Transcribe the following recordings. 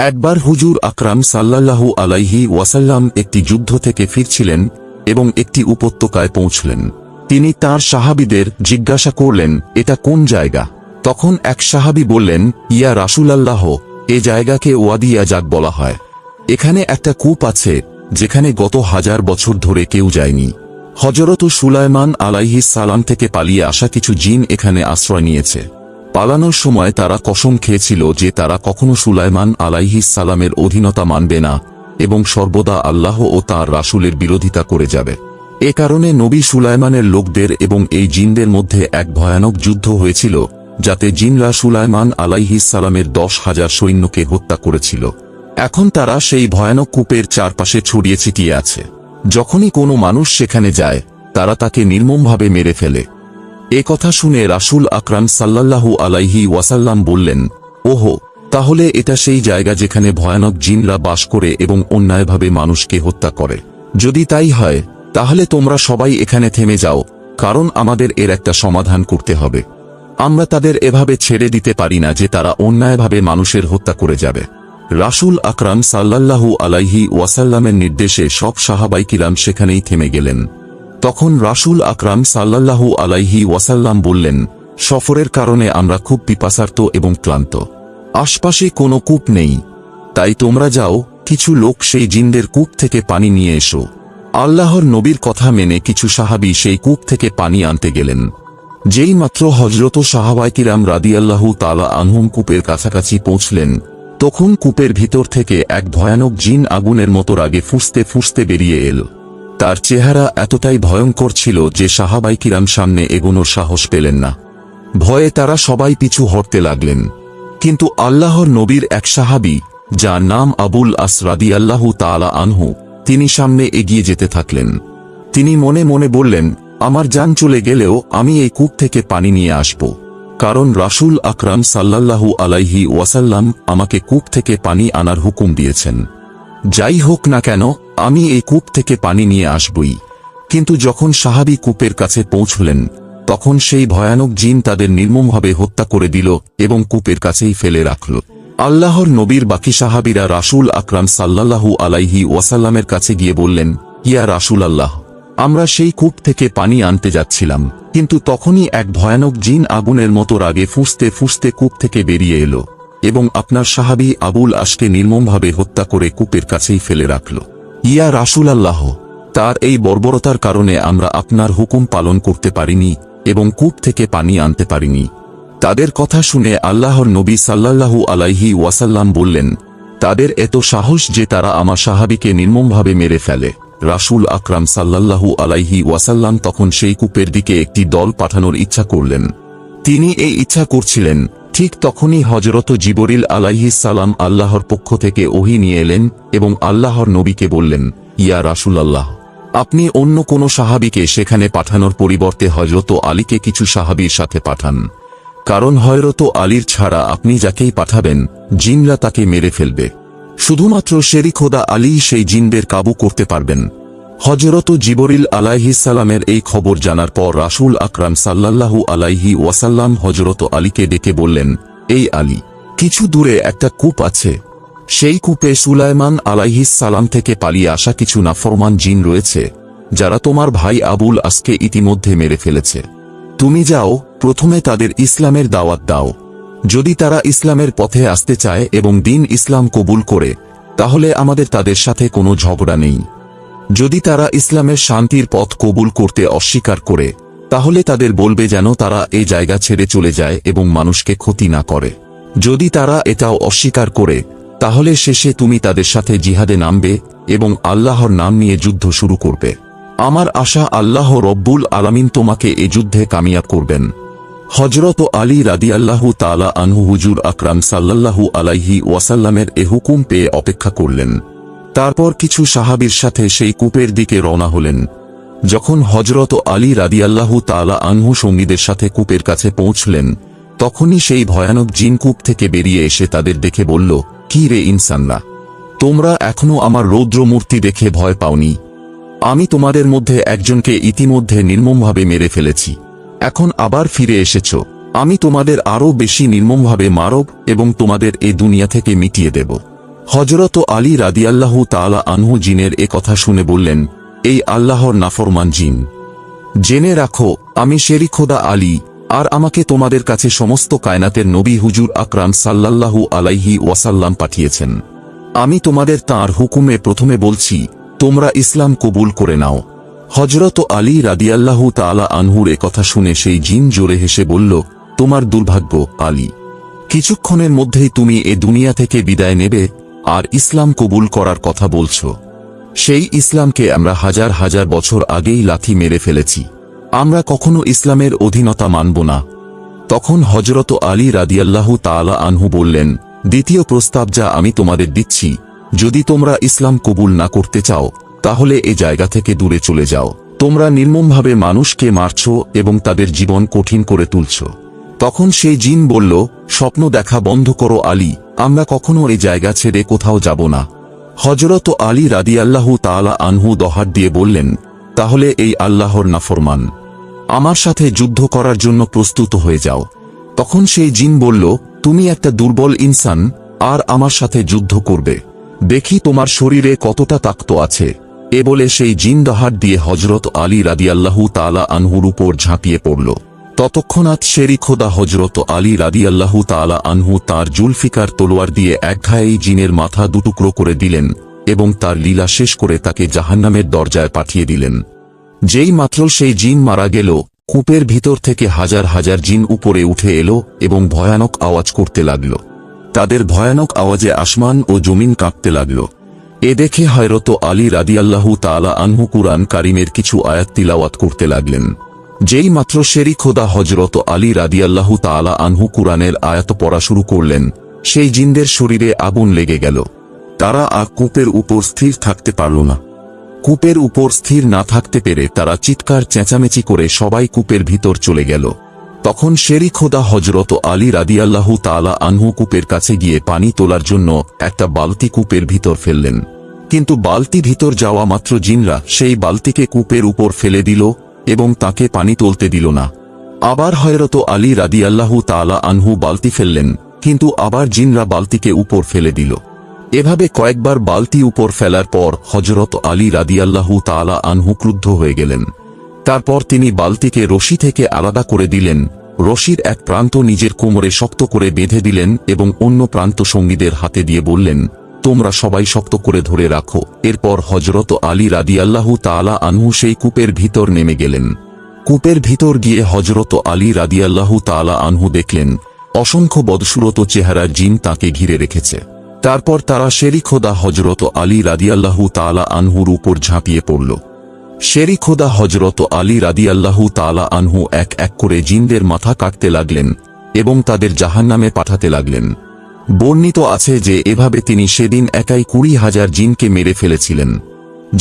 একবার হুজুর আকরাম সাল্লাল্লাহু আলাইহি ওয়াসাল্লাম একটি যুদ্ধ থেকে ফিরছিলেন এবং একটি উপত্যকায় পৌঁছলেন। তিনি তার সাহাবীদের জিজ্ঞাসা করলেন, এটা কোন জায়গা? তখন এক সাহাবী বললেন, ইয়া রাসূলাল্লাহ, এ জায়গাকে ওয়াদি ইয়াজাক বলা হয়। এখানে একটা কূপ আছে যেখানে গত 1000 বছর ধরে কেউ যায়নি। হযরত সুলাইমান আলাইহিস সালাম থেকে পালিয়ে আসা কিছু জিন এখানে আশ্রয় নিয়েছে। পালানোর সময় তারা কসম খেয়েছিল যে তারা কখনো সুলাইমান আলাইহিস সালামের অধীনতা মানবে না এবং সর্বদা আল্লাহ ও তাঁর রাসূলের বিরোধিতা করে যাবে। এ কারণে নবী সুলাইমানের লোকদের এবং এই জিনদের মধ্যে এক ভয়ানক যুদ্ধ হয়েছিল, যাতে জিনরা সুলাইমান আলাইহিস সালামের 10,000 সৈন্যকে হত্যা করেছিল। এখন তারা সেই ভয়ানক কূপের চারপাশে ছড়িয়ে ছিটিয়ে আছে। যখনই কোনো মানুষ সেখানে যায়, তারা তাকে নির্মমভাবে মেরে ফেলে। এ কথা শুনে রাসূল আকরাম সাল্লাল্লাহু আলাইহি ওয়াসাল্লাম বললেন, ওহো, তাহলে এটা সেই জায়গা যেখানে ভয়ানক জিনরা বাস করে এবং অন্যায়ভাবে মানুষকে হত্যা করে। যদি তাই হয়, তাহলে তোমরা সবাই এখানে থেমে যাও, কারণ আমাদের এর একটা সমাধান করতে হবে। আমরা তাদের এভাবে ছেড়ে দিতে পারি না যে তারা অন্যায়ভাবে মানুষের হত্যা করে যাবে। রাসূল আকরাম সাল্লাল্লাহু আলাইহি ওয়াসাল্লামের নির্দেশে সব সাহাবায়ে কিরাম সেখানেই থেমে গেলেন। তখন রাসূল আকরাম সাল্লাল্লাহু আলাইহি ওয়াসাল্লাম বললেন, সফরের কারণে আমরা খুব পিপাসার্ত এবং ক্লান্ত। আশপাশে কোনো কূপ নেই, তাই তোমরা যাও, কিছু লোক সেই জিনদের কূপ থেকে পানি নিয়ে এসো। আল্লাহর নবীর কথা মেনে কিছু সাহাবী সেই কূপ থেকে পানি আনতে গেলেন। যেই মাত্র হযরত সাহাবায়ে কিরাম রাদিয়াল্লাহু তাআলা আনহুম কূপের কাছাকাছি পৌঁছলেন, তখন কূপের ভিতর থেকে এক ভয়ানক জিন আগুনের মতো রাগে ফুঁসতে ফুঁসতে বেরিয়ে এল। তার চেহারা এতটাই ভয়ঙ্কর ছিল যে সাহাবায়ে কিরাম সামনে এগোনোর সাহস পেলেন না। ভয়ে তারা সবাই পিছু হটতে লাগলেন। কিন্তু আল্লাহর নবীর এক সাহাবী, যার নাম আবুল আস রাদিয়াল্লাহু তাআলা আনহু, তিনি সামনে এগিয়ে যেতে থাকলেন। তিনি মনে মনে বললেন, আমার জান চলে গেলেও আমি এই কূপ থেকে পানি নিয়ে আসব, কারণ রাসূল আকরাম সাল্লাল্লাহু আলাইহি ওয়াসাল্লাম আমাকে কূপ থেকে পানি আনার হুকুম দিয়েছেন। যাই হোক না কেন, আমি এই কূপ থেকে পানি নিয়ে আসবই। কিন্তু যখন সাহাবী কূপের কাছে পৌঁছলেন, তখন সেই ভয়ানক জিন তাদের নির্মমভাবে হত্যা করে দিল এবং কূপের কাছেই ফেলে রাখল। আল্লাহর নবীর বাকি সাহাবীরা রাসূল আকরাম সাল্লাল্লাহু আলাইহি ওয়াসাল্লামের কাছে গিয়ে বললেন, ইয়া রাসূলাল্লাহ, আমরা সেই কূপ থেকে পানি আনতে যাচ্ছিলাম, কিন্তু তখনই এক ভয়ানক জিন আগুনের মতো রাগে ফুঁসতে ফুঁসতে কূপ থেকে বেরিয়ে এলো এবং আপনার সাহাবী আবুল আসকে নির্মমভাবে হত্যা করে কূপের কাছেই ফেলে রাখল। ইয়া রাসূলাল্লাহ, তার এই বর্বরতার কারণে আমরা আপনার হুকুম পালন করতে পারিনি এবং কূপ থেকে পানি আনতে পারিনি। তাদের কথা শুনে আল্লাহর নবী সাল্লাল্লাহু আলাইহি ওয়াসাল্লাম বললেন, তাদের এত সাহস যে তারা আমার সাহাবীকে নির্মমভাবে মেরে ফেলে। রাসূল আকরাম সাল্লাল্লাহু আলাইহি ওয়াসাল্লাম তখন সেই কূপের দিকে একটি দল পাঠানোর ইচ্ছা করলেন। তিনি এই ইচ্ছা করছিলেন, ঠিক তখনই হযরত জিবরিল আলাইহিস সালাম আল্লাহর পক্ষ থেকে ওহী নিয়ে এলেন এবং আল্লাহর নবীকে বললেন, ইয়া রাসূলাল্লাহ, আপনি অন্য কোনো সাহাবীকে সেখানে পাঠানোর পরিবর্তে হযরত আলীকে কিছু সাহাবীর সাথে পাঠান, কারণ হযরত আলীর ছাড়া আপনি যাকেই পাঠাবেন, জিনরা তাকে মেরে ফেলবে। শুধুমাত্র শেরি খোদা আলী সেই জিনদের কাবু করতে পারবেন। হযরত জিবরিল আলাইহিস সালামের এই খবর জানার পর রাসূল আকরাম সাল্লাল্লাহু আলাইহি ওয়াসাল্লাম হযরত আলীকে ডেকে বললেন, এই আলী, কিছু দূরে একটা কূপ আছে। সেই কূপে সুলাইমান আলাইহিস সালাম থেকে পালিয়ে আসা কিছু নাফরমান জিন রয়েছে, যারা তোমার ভাই আবুল আসকে ইতিমধ্যে মেরে ফেলেছে। তুমি যাও, প্রথমে তাদের ইসলামের দাওয়াত দাও। যদি তারা ইসলামের পথে আসতে চায় এবং দ্বীন ইসলাম কবুল করে, তাহলে আমাদের তাদের সাথে কোনো ঝগড়া নেই। যদি তারা ইসলামের শান্তির পথ কবুল করতে অস্বীকার করে, তাহলে তাদের বলবে যেন তারা এই জায়গা ছেড়ে চলে যায় এবং মানুষকে ক্ষতি না করে। যদি তারা এটাও অস্বীকার করে, তাহলে শেষে তুমি তাদের সাথে জিহাদে নামবে এবং আল্লাহর নাম নিয়ে যুদ্ধ শুরু করবে। আমার আশা আল্লাহ রব্বুল আলামিন তোমাকে এই যুদ্ধে কামিয়াব করবেন। হযরত আলী রাদিয়াল্লাহু তাআলা আনহু হুজুর আকরাম সাল্লাল্লাহু আলাইহি ওয়াসাল্লামের এ হুকুম পেয়ে অপেক্ষা করলেন। তারপর কিছু সাহাবীর সাথে সেই কূপের দিকে রওনা হলেন। যখন হযরত আলী রাদিয়াল্লাহু তাআলা আনহু সঙ্গীদের সাথে কূপের কাছে পৌঁছলেন, তখনই সেই ভয়ানক জিন কূপ থেকে বেরিয়ে এসে তাদের দেখে বলল, কি রে ইনসানরা, তোমরা এখনো আমার রৌদ্র মূর্তি দেখে ভয় পাওনি? আমি তোমাদের মধ্যে একজনকে ইতিমধ্যে নির্মমভাবে মেরে ফেলেছি। এখন আবার ফিরে এসেছ। আমি তোমাদের আরও বেশি নির্মমভাবে মারব এবং তোমাদের এই দুনিয়া থেকে মিটিয়ে দেব। হযরত আলী রাদিয়াল্লাহু তাআলা আনহু জিনের এ কথা শুনে বললেন, এই আল্লাহর নাফরমান জিন, জেনে রাখো আমি শেরি খোদা আলী, আর আমাকে তোমাদের কাছে সমস্ত কায়নাতের নবী হুজুর আকরাম সাল্লাল্লাহু আলাইহি ওয়াসাল্লাম পাঠিয়েছেন। আমি তোমাদের তাঁর হুকুমে প্রথমে বলছি, তোমরা ইসলাম কবুল করে নাও। হযরত আলী রাদিয়াল্লাহু তাআলা আনহুর এ কথা শুনে সেই জিন জোরে হেসে বলল, তোমার দুর্ভাগ্য আলী, কিছুক্ষণের মধ্যেই তুমি এ দুনিয়া থেকে বিদায় নেবে, আর ইসলাম কবুল করার কথা বলছো। সেই ইসলামকে আমরা হাজার হাজার বছর আগেই লাথি মেরে ফেলেছি, আমরা কখনো ইসলামের অধীনতা মানব না। তখন হযরত আলী রাদিয়াল্লাহু তাআলা আনহু বললেন, দ্বিতীয় প্রস্তাব যা আমি তোমাদের দিচ্ছি, যদি তোমরা ইসলাম কবুল না করতে চাও তাহলে এ জায়গা থেকে দূরে চলে যাও। তোমরা নির্মমভাবে মানুষকে মারছ এবং তাদের জীবন কঠিন করে তুলছ। তখন সেই জিন বলল, স্বপ্ন দেখা বন্ধ করো আলী, আমরা কখনো এই জায়গা ছেড়ে কোথাও যাব না। হযরত আলী রাদিয়াল্লাহু তাআলা আনহু দহার দিয়ে বললেন, তাহলে এই আল্লাহর নাফরমান, আমার সাথে যুদ্ধ করার জন্য প্রস্তুত হয়ে যাও। তখন সেই জিন বলল, তুমি একটা দুর্বল ইনসান, আর আমার সাথে যুদ্ধ করবে, দেখি তোমার শরীরে কতটা তাকত আছে। এ বলে সেই জিন দহার দিয়ে হযরত আলী রাদিয়াল্লাহু তাআলা আনহুর উপর ঝাঁপিয়ে পড়ল। ততক্ষণাৎ শেরি খোদা হযরত আলী রাদিয়াল্লাহু তাআলা আনহু তাঁর জুলফিকার তলোয়ার দিয়ে একঘায়েই জিনের মাথা দুটুকরো করে দিলেন এবং তার লীলা শেষ করে তাকে জাহান্নামের দরজায় পাঠিয়ে দিলেন। যেই মাত্র সেই জিন মারা গেল, কূপের ভিতর থেকে হাজার হাজার জিন উপরে উঠে এলো এবং ভয়ানক আওয়াজ করতে লাগল। তাদের ভয়ানক আওয়াজে আসমান ও জমিন কাঁপতে লাগল। এ দেখে হযরত আলী রাদিয়াল্লাহু তাআলা আনহু কুরআন কারীমের কিছু আয়াত তিলাওয়াত করতে লাগলেন। যেই মাত্র শেরি খোদা হযরত আলী রাদিয়াল্লাহু তাআলা আনহু কুরআনের আয়াত পড়া শুরু করলেন, সেই জিনদের শরীরে আগুন লেগে গেল। তারা আর কূপের উপর স্থির থাকতে পারল না। কূপের উপর স্থির না থাকতে পেরে তারা চিৎকার চেঁচামেচি করে সবাই কূপের ভিতর চলে গেল। তখন শেরি খোদা হযরত আলী রাদিয়াল্লাহু তাআলা আনহু কূপের কাছে গিয়ে পানি তোলার জন্য একটা বালতি কূপের ভিতর ফেললেন, কিন্তু বালতি ভিতর যাওয়া মাত্র জিনরা সেই বালতিকে কূপের উপর ফেলে দিল এবং তাকে পানি তুলতে দিল না। আবার হযরত আলী রাদিয়াল্লাহু তাআলা আনহু বালতি ফেললেন, কিন্তু আবার জিনরা বালতিকে উপর ফেলে দিল। এভাবে কয়েকবার বালতি উপর ফেলার পর হযরত আলী রাদিয়াল্লাহু তাআলা আনহু ক্রুদ্ধ হয়ে গেলেন। তারপর তিনি বালতিকে রশি থেকে আলাদা করে দিলেন, রশির এক প্রান্ত নিজের কোমরে শক্ত করে বেঁধে দিলেন এবং অন্য প্রান্ত সঙ্গীদের হাতে দিয়ে বললেন, তোমরা সবাই শক্ত করে ধরে রাখো। এরপর হযরত আলী রাদিয়াল্লাহু তাআলা আনহু সেই কূপের ভিতর নেমে গেলেন। কূপের ভিতর গিয়ে হযরত আলী রাদিয়াল্লাহু তাআলা আনহু দেখলেন অসংখ্য বদসুরত চেহারার জিন তাকে ঘিরে রেখেছে। তারপর তারা শেরি খোদা হযরত আলী রাদিয়াল্লাহু তাআলা আনহুর উপর ঝাঁপিয়ে পড়ল। শেরি খোদা হযরত আলী রাদিয়াল্লাহু তাআলা আনহু এক এক করে জিনদের মাথা কাটতে লাগলেন এবং তাদের জাহান্নামে পাঠাতে লাগলেন। বর্ণিত আছে যে এভাবে তিনি সেদিন একাই 20,000 জিনকে মেরে ফেলেছিলেন।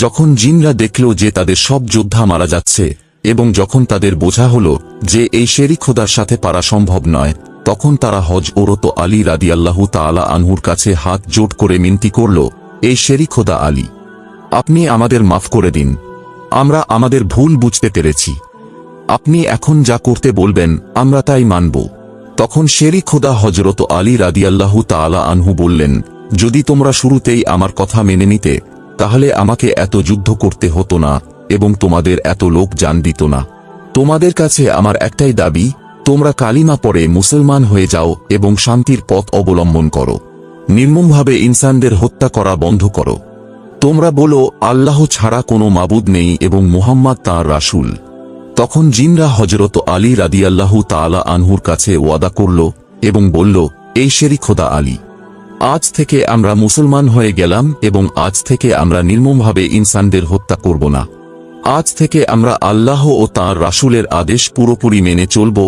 যখন জিনরা দেখল যে তাদের সব যোদ্ধা মারা যাচ্ছে এবং যখন তাদের বোঝা হল যে এই শেরি খোদার সাথে পারা সম্ভব নয়, তখন তারা হযরত আলী রাদিয়াল্লাহু তাআলা আনহুর কাছে হাত জোড় করে মিনতি করল, এই শেরি খোদা আলী, আপনি আমাদের মাফ করে দিন, আমরা আমাদের ভুল বুঝতে পেরেছি, আপনি এখন যা করতে বলবেন আমরা তাই মানব। তখন শেরি খোদা হযরত আলী রাদিয়াল্লাহু তাআলা আনহু বললেন, যদি তোমরা শুরুতেই আমার কথা মেনে নিতে তাহলে আমাকে এত যুদ্ধ করতে হতো না এবং তোমাদের এত লোক জান দিত না। তোমাদের কাছে আমার একটাই দাবি, তোমরা কালিমা পড়ে মুসলমান হয়ে যাও এবং শান্তির পথ অবলম্বন করো, নির্মমভাবে ইনসানদের হত্যা করা বন্ধ করো। তোমরা বলো আল্লাহ ছাড়া কোনো মাবুদ নেই এবং মুহাম্মদ তাঁর রাসূল। তখন জিনরা হযরত আলী রাদিয়াল্লাহু তাআলা আনহুর কাছে ওয়াদা করল এবং বলল, এই শেরি খোদা আলী, আজ থেকে আমরা মুসলমান হয়ে গেলাম এবং আজ থেকে আমরা নির্মমভাবে ইনসানদের হত্যা করব না। আজ থেকে আমরা আল্লাহ ও তাঁর রাসূলের আদেশ পুরোপুরি মেনে চলব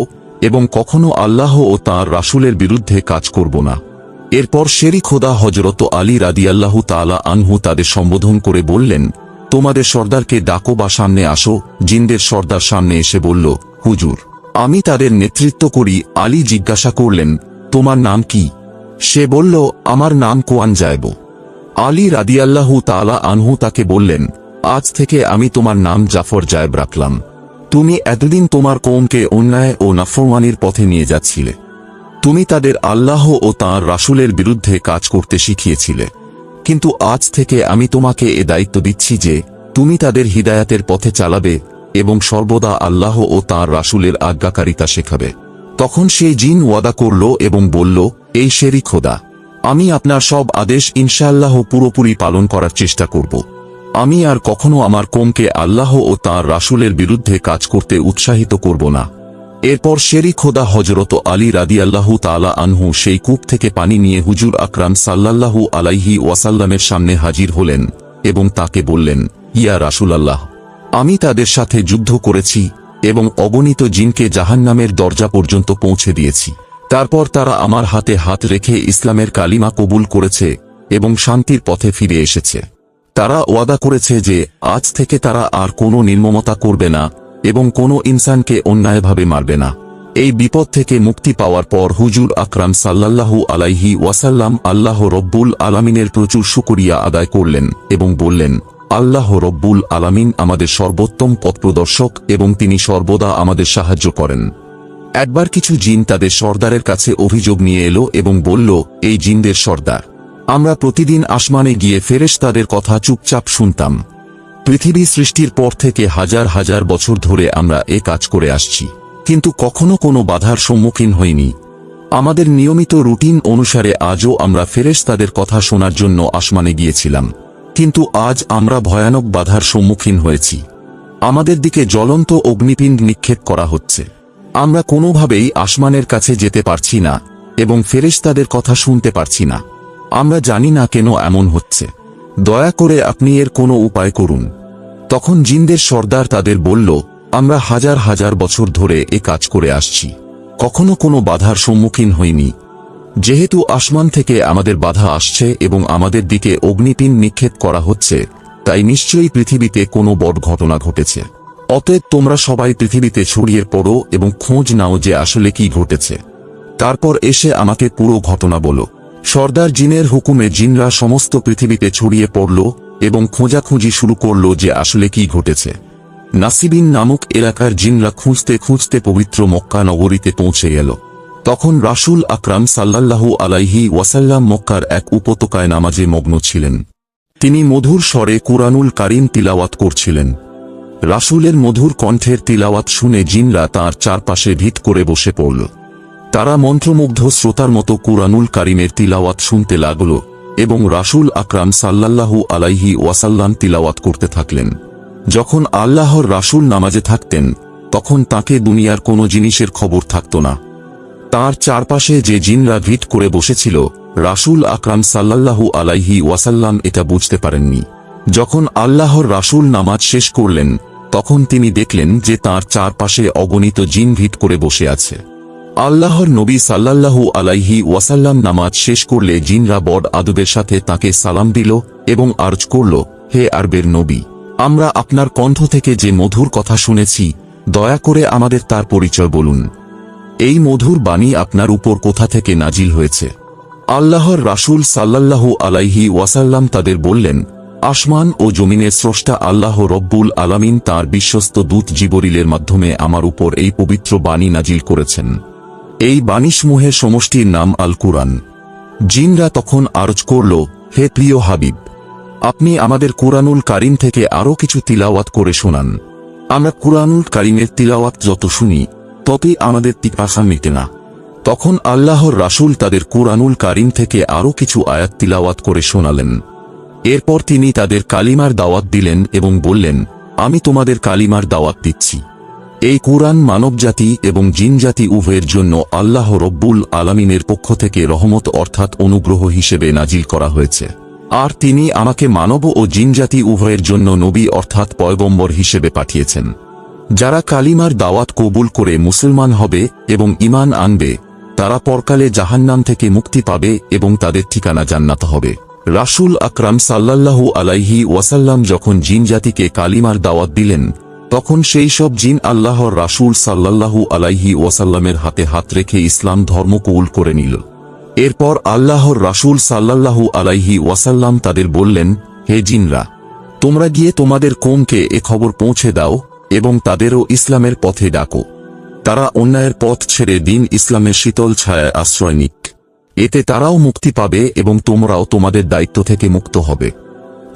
এবং কখনো আল্লাহ ও তাঁর রাসূলের বিরুদ্ধে কাজ করব না। এরপর শেরি খোদা হযরত আলী রাদিয়াল্লাহু তাআলা আনহু তাদের সম্বোধন করে বললেন, তোমাদের সর্দারকে ডাকো বা সামনে আসো। জিনদের সর্দার সামনে এসে বলল, হুজুর, আমি তাদের নেতৃত্ব করি। আলী জিজ্ঞাসা করলেন, তোমার নাম কি? সে বলল, আমার নাম কোয়ান জায়ব। আলী রাদিয়াল্লাহু তাআলা আনহু তাকে বললেন, আজ থেকে আমি তোমার নাম জাফর জায়েব রাখলাম। তুমি এতদিন তোমার কওমকে অন্যায় ও নাফরমানির পথে নিয়ে যাচ্ছিলে। তুমি তাদের আল্লাহ ও তাঁর রাসূলের বিরুদ্ধে কাজ করতে শিখিয়েছিলে। কিন্তু আজ থেকে আমি তোমাকে এ দায়িত্ব দিচ্ছি যে তুমি তাদের হিদায়াতের পথে চালাবে এবং সর্বদা আল্লাহ ও তাঁর রাসূলের আজ্ঞাকারিতা শেখাবে। তখন সেই জিন ওয়াদা করল এবং বলল, এই শেরি খোদা, আমি আপনার সব আদেশ ইনশাআল্লাহ পুরোপুরি পালন করার চেষ্টা করব। আমি আর কখনো আমার কওমকে আল্লাহ ও তাঁর রাসূলের বিরুদ্ধে কাজ করতে উৎসাহিত করব না। এরপর শেরি খোদা হযরত আলী রাদিয়াল্লাহু তাআলা আনহু সেই কূপ থেকে পানি নিয়ে হুজুর আকরাম সাল্লাল্লাহু আলাইহি ওয়াসাল্লামের সামনে হাজির হলেন এবং তাকে বললেন, ইয়া রাসূলাল্লাহ, আমি তাদের সাথে যুদ্ধ করেছি এবং অগণিত জিনকে জাহান্নামের দরজা পর্যন্ত পৌঁছে দিয়েছি। তারপর তারা আমার হাতে হাত রেখে ইসলামের কালিমা কবুল করেছে এবং শান্তির পথে ফিরে এসেছে। তারা ওয়াদা করেছে যে আজ থেকে তারা আর কোনো নির্মমতা করবে না এবং কোনো ইনসানকে অন্যায়ভাবে মারবে না। এই বিপদ থেকে মুক্তি পাওয়ার পর হুজুর আকরাম সাল্লাল্লাহু আলাইহি ওয়াসাল্লাম আল্লাহ রব্বুল আলামিনের প্রচুর শুকরিয়া আদায় করলেন এবং বললেন, আল্লাহ রব্বুল আলামিন আমাদের সর্বোত্তম পথপ্রদর্শক এবং তিনি সর্বদা আমাদের সাহায্য করেন। একবার কিছু জিন তাদের সর্দারের কাছে অভিযোগ নিয়ে এলো এবং বলল, এই জিনদের সর্দার, আমরা প্রতিদিন আসমানে গিয়ে ফেরেশতাদের কথা চুপচাপ শুনতাম। পৃথিবী সৃষ্টির পর থেকে হাজার হাজার বছর ধরে আমরা এ কাজ করে আসছি, কিন্তু কখনো কোনো বাধার সম্মুখীন হইনি। আমাদের নিয়মিত রুটিন অনুসারে আজও আমরা ফেরেশতাদের কথা শোনার জন্য আসমানে গিয়েছিলাম, কিন্তু আজ আমরা ভয়ানক বাধার সম্মুখীন হয়েছি। আমাদের দিকে জ্বলন্ত অগ্নিপিণ্ড নিক্ষেপ করা হচ্ছে। আমরা কোনোভাবেই আসমানের কাছে যেতে পারছি না এবং ফেরেশতাদের কথা শুনতে পারছি না। আমরা জানি না কেন এমন হচ্ছে। দয়া করে আপনি এর কোনো উপায় করুন। তখন জিনদের সর্দার তাদের বলল, আমরা হাজার হাজার বছর ধরে এ কাজ করে আসছি, কখনো কোনো বাধার সম্মুখীন হইনি। যেহেতু আসমান থেকে আমাদের বাধা আসছে এবং আমাদের দিকে অগ্নিপিণ্ড নিক্ষেপ করা হচ্ছে, তাই নিশ্চয়ই পৃথিবীতে কোনো বড় ঘটনা ঘটেছে। অতএব তোমরা সবাই পৃথিবীতে ছড়িয়ে পড়ো এবং খোঁজ নাও যে আসলে কি ঘটেছে। তারপর এসে আমাকে পুরো ঘটনা বলো। সর্দার জিনের হুকুমে জিনরা সমস্ত পৃথিবীতে ছড়িয়ে পড়ল এবং খোঁজাখুঁজি শুরু করল যে আসলে কি ঘটেছে। নাসিবিন নামক এলাকার জিনরা খুঁজতে খুঁজতে পবিত্র মক্কা নগরীতে পৌঁছে গেল। তখন রাসূল আকরাম সাল্লাল্লাহু আলাইহি ওয়াসাল্লাম মক্কার এক উপত্যকায় নামাজে মগ্ন ছিলেন। তিনি মধুর স্বরে কুরআনুল কারীম তিলাওয়াত করছিলেন। রাসূলের মধুর কণ্ঠের তিলাওয়াত শুনে জিনরা তাঁর চারপাশে ভিত করে বসে পড়ল। তারা মন্ত্রমুগ্ধ শ্রোতার মতো কুরআনুল কারীমের তিলাওয়াত শুনতে লাগল এবং রাসূল আকরাম সাল্লাল্লাহু আলাইহি ওয়াসাল্লাম তিলাওয়াত করতে থাকলেন। যখন আল্লাহর রাসূল নামাজে থাকতেন, তখন তাকে দুনিয়ার কোনো জিনিসের খবর থাকত না। তার চারপাশে যে জিনরা ভিত করে বসেছিল, রাসূল আকরাম সাল্লাল্লাহু আলাইহি ওয়াসাল্লাম এটা বুঝতে পারেননি। যখন আল্লাহর রাসূল নামাজ শেষ করলেন, তখন তিনি দেখলেন যে তার চারপাশে অগণিত জিন ভিত করে বসে আছে। আল্লাহর নবী সাল্লাল্লাহু আলাইহি ওয়াসাল্লাম নামাজ শেষ করলে জিনরা বড় আদবের সাথে তাকে সালাম দিল এবং আরজ করল, হে আরবের নবী, আমরা আপনার কণ্ঠ থেকে যে মধুর কথা শুনেছি, দয়া করে আমাদের তার পরিচয় বলুন। এই মধুর বাণী আপনার উপর কোথা থেকে নাজিল হয়েছে? আল্লাহর রাসূল সাল্লাল্লাহু আলাইহি ওয়াসাল্লাম তাদের বললেন, আসমান ও জমিনের স্রষ্টা আল্লাহ রব্বুল আলামিন তাঁর বিশ্বস্ত দূত জিবরিলের মাধ্যমে আমার উপর এই পবিত্র বাণী নাজিল করেছেন। এই বাণীসমূহের সমষ্টির নাম আল কুরআন। জিনরা তখন আরজ করল, হে প্রিয় হাবিব, আপনি আমাদের কুরআনুল কারীম থেকে আরও কিছু তিলাওয়াত করে শোনান। আমরা কুরআনুল কারীমের তিলাওয়াত যত শুনি, ততই আমাদের পিপাসা মিটে না। তখন আল্লাহর রাসূল তাদের কুরআনুল কারীম থেকে আরও কিছু আয়াত তিলাওয়াত করে শোনালেন। এরপর তিনি তাদের কালিমার দাওয়াত দিলেন এবং বললেন, আমি তোমাদের কালিমার দাওয়াত দিচ্ছি। এই কুরআন মানবজাতি এবং জিনজাতি উভয়ের জন্য আল্লাহ রব্বুল আলামিনের পক্ষ থেকে রহমত অর্থাৎ অনুগ্রহ হিসেবে নাজিল করা হয়েছে। আর তিনি আমাকে মানব ও জিনজাতি উভয়ের জন্য নবী অর্থাৎ পয়গম্বর হিসেবে পাঠিয়েছেন। যারা কালিমার দাওয়াত কবুল করে মুসলমান হবে এবং ঈমান আনবে, তারা পরকালে জাহান্নাম থেকে মুক্তি পাবে এবং তাদের ঠিকানা জান্নাত হবে। রাসূল আকরাম সাল্লাল্লাহু আলাইহি ওয়াসাল্লাম যখন জিনজাতিকে কালিমার দাওয়াত দিলেন, তখন সেই সব জিন আল্লাহর রাসূল সাল্লাল্লাহু আলাইহি ওয়াসাল্লামের হাতে হাত রেখে ইসলাম ধর্ম কবুল করে নিল। এরপর আল্লাহর রাসূল সাল্লাল্লাহু আলাইহি ওয়াসাল্লাম তাদের বললেন, হে জিনরা, তোমরা গিয়ে তোমাদের কওমকে এ খবর পৌঁছে দাও এবং তাদেরও ইসলামের পথে ডাকো। তারা অন্যায়ের পথ ছেড়ে দিন ইসলামের শীতল ছায়ায় আশ্রয় নিক। এতে তারাও মুক্তি পাবে এবং তোমরাও তোমাদের দায়িত্ব থেকে মুক্ত হবে।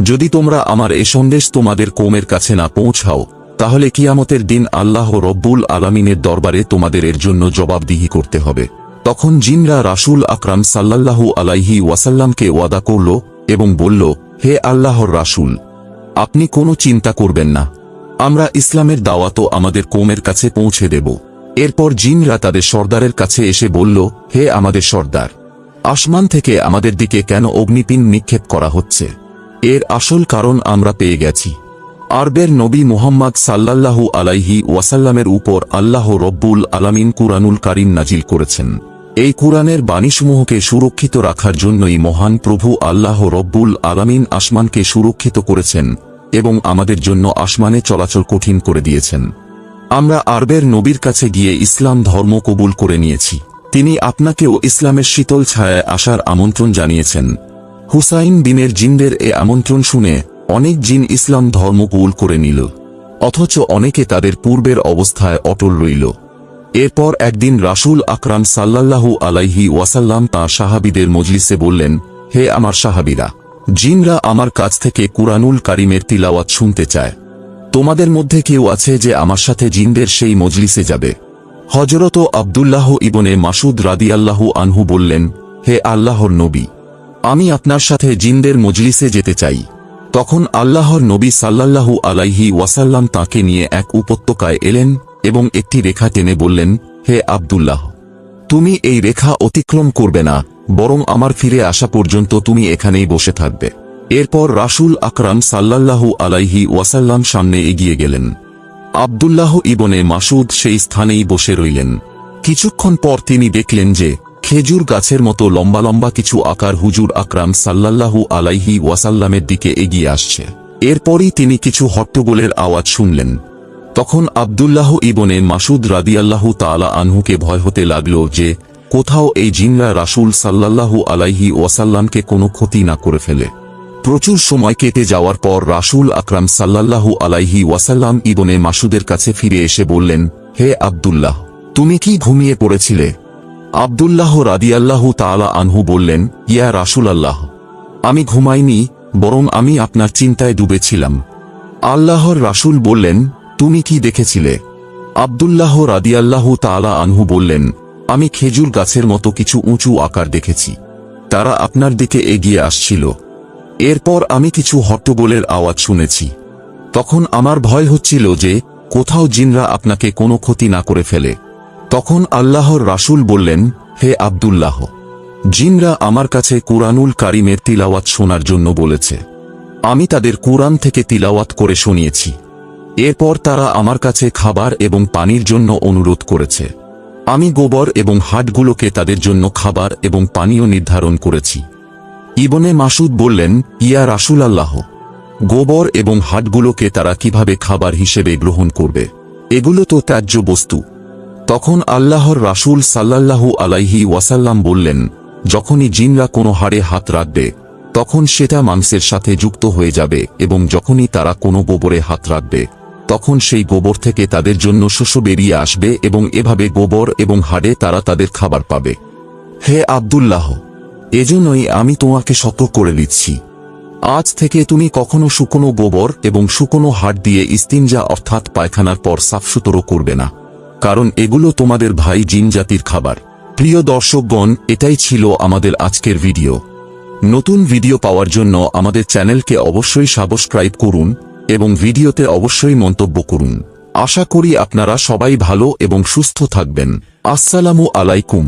যদি তোমরা আমার এ সন্দেশ তোমাদের কওমের কাছে না পৌঁছাও, তাহলে কিয়ামতের দিন আল্লাহ রব্বুল আলামিনের দরবারে তোমাদের এর জন্য জবাবদিহি করতে হবে। তখন জিনরা রাসূল আকরাম সাল্লাল্লাহু আলাইহি ওয়াসাল্লামকে ওয়াদা করল এবং বলল, হে আল্লাহর রাসূল, আপনি কোনো চিন্তা করবেন না, আমরা ইসলামের দাওয়াতও আমাদের কওমের কাছে পৌঁছে দেব। এরপর জিনরা তাদের সর্দারের কাছে এসে বলল, হে আমাদের সর্দার, আসমান থেকে আমাদের দিকে কেন অগ্নিপিণ্ড নিক্ষেপ করা হচ্ছে? এর আসল কারণ আমরা পেয়ে গেছি। আরবের নবী মুহাম্মদ সাল্লাল্লাহু আলাইহি ওয়াসাল্লামের উপর আল্লাহ রব্বুল আলামিন কুরআনুল কারীম নাজিল করেছেন। এই কুরআনের বাণীসমূহকে সুরক্ষিত রাখার জন্যই মহান প্রভু আল্লাহ রব্বুল আলামিন আসমানকে সুরক্ষিত করেছেন এবং আমাদের জন্য আসমানে চলাচল কঠিন করে দিয়েছেন। আমরা আরবের নবীর কাছে গিয়ে ইসলাম ধর্ম কবুল করে নিয়েছি। তিনি আপনাকেও ইসলামের শীতল ছায়ায় আসার আমন্ত্রণ জানিয়েছেন। হুসাইন বিনের জিনদের এ আমন্ত্রণ শুনে অনেক জিন ইসলাম ধর্ম কবুল করে নিল, অথচ অনেকে তাদের পূর্বের অবস্থায় অটল রইল। এরপর একদিন রাসূল আকরাম সাল্লাল্লাহু আলাইহি ওয়াসাল্লাম তাঁর সাহাবীদের মজলিসে বললেন, হে আমার সাহাবীরা, জিনরা আমার কাছ থেকে কুরআনুল কারীমের তিলাওয়াত শুনতে চায়। তোমাদের মধ্যে কেউ আছে যে আমার সাথে জিনদের সেই মজলিসে যাবে? হযরত আব্দুল্লাহ ইবনে মাসউদ রাদিয়াল্লাহু আনহু বললেন, হে আল্লাহর নবী, আমি আপনার সাথে জিনদের মজলিসে যেতে চাই। তখন আল্লাহর নবী সাল্লাল্লাহু আলাইহি ওয়াসাল্লাম তাকে নিয়ে এক উপত্যকায় এলেন এবং একটি রেখা টেনে বললেন, হে আব্দুল্লাহ, তুমি এই রেখা অতিক্রম করবে না, বরং আমার ফিরে আসা পর্যন্ত তুমি এখানেই বসে থাকবে। এরপর রাসূল আকরাম সাল্লাল্লাহু আলাইহি ওয়াসাল্লাম সামনে এগিয়ে গেলেন। আব্দুল্লাহ ইবনে মাসউদ সেই স্থানেই বসে রইলেন। কিছুক্ষণ পর তিনি দেখলেন যে খেজুর গাছের মতো লম্বা লম্বা কিছু আকার হুজুর আকরাম সাল্লাল্লাহু আলাইহি ওয়াসাল্লামের দিকে এগিয়ে আসছে। এরপরই তিনি কিছু হট্টগোলের আওয়াজ শুনলেন। তখন আব্দুল্লাহ ইবনে মাসউদ রাদিয়াল্লাহু তাআলা আনহুকে ভয় হতে লাগল যে কোথাও এই জিনরা রাসূল সাল্লাল্লাহু আলাইহি ওয়াসাল্লামকে কোনো ক্ষতি না করে ফেলে। প্রচুর সময় কেটে যাওয়ার পর রাসূল আকরাম সাল্লাল্লাহু আলাইহি ওয়াসাল্লাম ইবনে মাসউদের কাছে ফিরে এসে বললেন, হে আব্দুল্লাহ, তুমি কি ঘুমিয়ে পড়েছিলে? আব্দুল্লাহ রাদিয়াল্লাহু তাআলা আনহু বললেন, ইয়া রাসূলাল্লাহ, আমি ঘুমাইনি, বরং আমি আপনার চিন্তায় ডুবেছিলাম। আল্লাহর রাসূল বললেন, তুমি কি দেখেছিলে? আব্দুল্লাহ রাদিয়াল্লাহু তাআলা আনহু বললেন, আমি খেজুর গাছের মতো কিছু উঁচু আকার দেখেছি, তারা আপনার দিকে এগিয়ে আসছিল। এরপর আমি কিছু হট্টগোলের আওয়াজ শুনেছি। তখন আমার ভয় হচ্ছিল যে কোথাও জিনরা আপনাকে কোনো ক্ষতি না করে ফেলে। তখন আল্লাহর রাসূল বললেন, হে আব্দুল্লাহ, জিনরা আমার কাছে কুরআনুল কারীমের তিলাওয়াত শোনার জন্য বলেছে। আমি তাদের কুরআন থেকে তিলাওয়াত করে শুনিয়েছি। এরপর তারা আমার কাছে খাবার এবং পানির জন্য অনুরোধ করেছে। আমি গোবর এবং হাড়গুলোকে তাদের জন্য খাবার এবং পানীয় নির্ধারণ করেছি। ইবনে মাসউদ বললেন, ইয়া রাসূলাল্লাহ, গোবর এবং হাড়গুলোকে তারা কিভাবে খাবার হিসেবে গ্রহণ করবে? এগুলো তো ত্যায্য বস্তু। তখন আল্লাহর রাসূল সাল্লাল্লাহু আলাইহি ওয়াসাল্লাম বললেন, যখনই জিনরা কোনো হাড়ে হাত রাখবে, তখন সেটা মাংসের সাথে যুক্ত হয়ে যাবে এবং যখনই তারা কোনো গোবরে হাত রাখবে, তখন সেই গোবর থেকে তাদের জন্য শস্য বেরিয়ে আসবে এবং এভাবে গোবর এবং হাড়ে তারা তাদের খাবার পাবে। হে আব্দুল্লাহ, এজন্যই আমি তোমাকে সতর্ক করে দিচ্ছি, আজ থেকে তুমি কখনো শুকনো গোবর এবং শুকনো হাড় দিয়ে ইস্তিনজা অর্থাৎ পায়খানার পর সাফসুতরো করবে না, কারণ এগুলো তোমাদের ভাই জিন জাতির খাবার। প্রিয় দর্শকগণ, এটাই ছিল আমাদের আজকের ভিডিও। নতুন ভিডিও পাওয়ার জন্য আমাদের চ্যানেলকে অবশ্যই সাবস্ক্রাইব করুন এবং ভিডিওতে অবশ্যই মন্তব্য করুন। আশা করি আপনারা সবাই ভালো এবং সুস্থ থাকবেন। আসসালামু আলাইকুম।